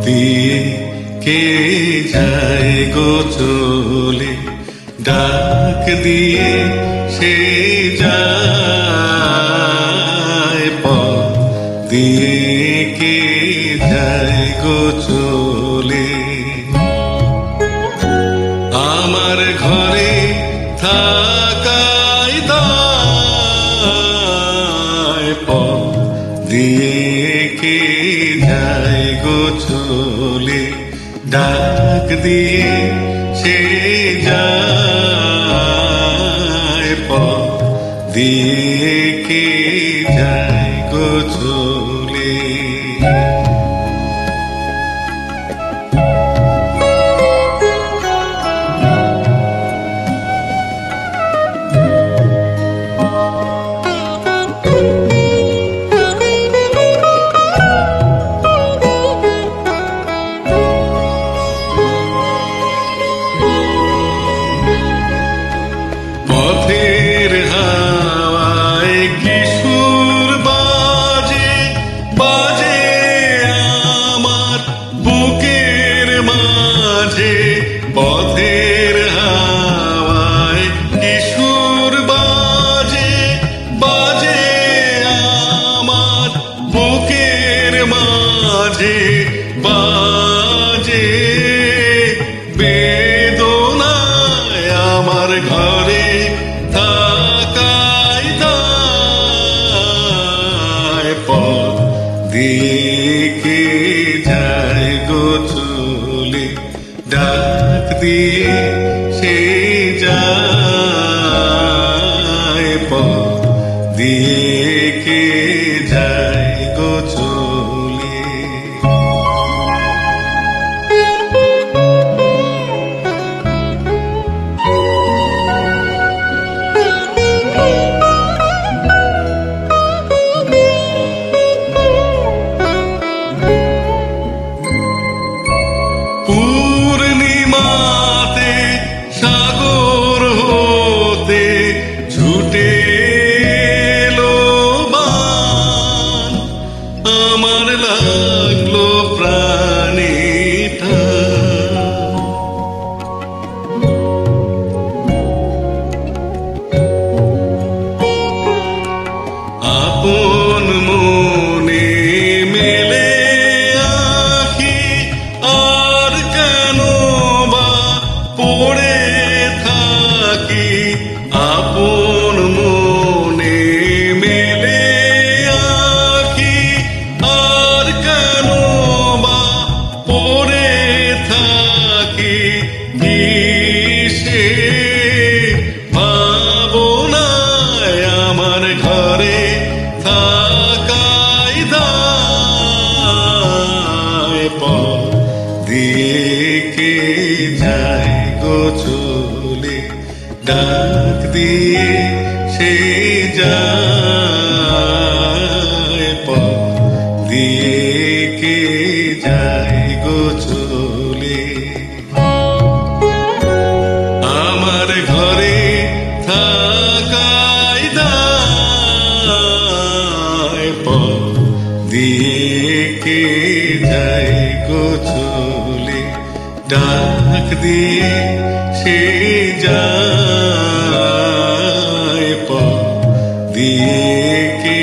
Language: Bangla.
দিয়ে কে যায় গো চলে, ডাক দিয়ে সে যায়। পথ দিয়ে কে যায় গো চলে, আমার ঘরে থাকাই দায়। পথ দিয়ে কে যায় গো চলে, ডাক দিয়ে সে যায়। পথ দিয়ে কে যায় গো চলে। পথের হাওয়ায় কিশোর বাজে, বাজে আমার বুকের মাঝে। পথের হাওয়ায় কিশোর বাজে, বাজে আমার বুকের মাঝে। বাজে বেদনায় আমার ঘরে থাকাই দায়। পথ দিয়ে কে যায় গো চলে, ডাক দিয়ে সে যায়। পথ দিয়ে কে যায় গো চলে। পূর্ণিমাতে সাগর হতে ছুটে এলো বান, আমার লাগলো প্রাণে টান। আপন মনে মেলে আঁখি, আর কেন বা পড়ে থাকি। আপন মনে মেলে আঁখি, আর কেন বা পড়ে থাকি। কিসে ভাবনায় আমার ঘরে থাকাই দায়। পথ দিয়ে কে যায় গো চলে, ডাক দিয়ে সে যায়। পথ দিয়ে কে যায় গো চলে, আমার ঘরে থাকাই দায়। পথ দিয়ে কে যায় গো চলে, ডাক দিয়ে সে যায়। পথ দিয়ে কে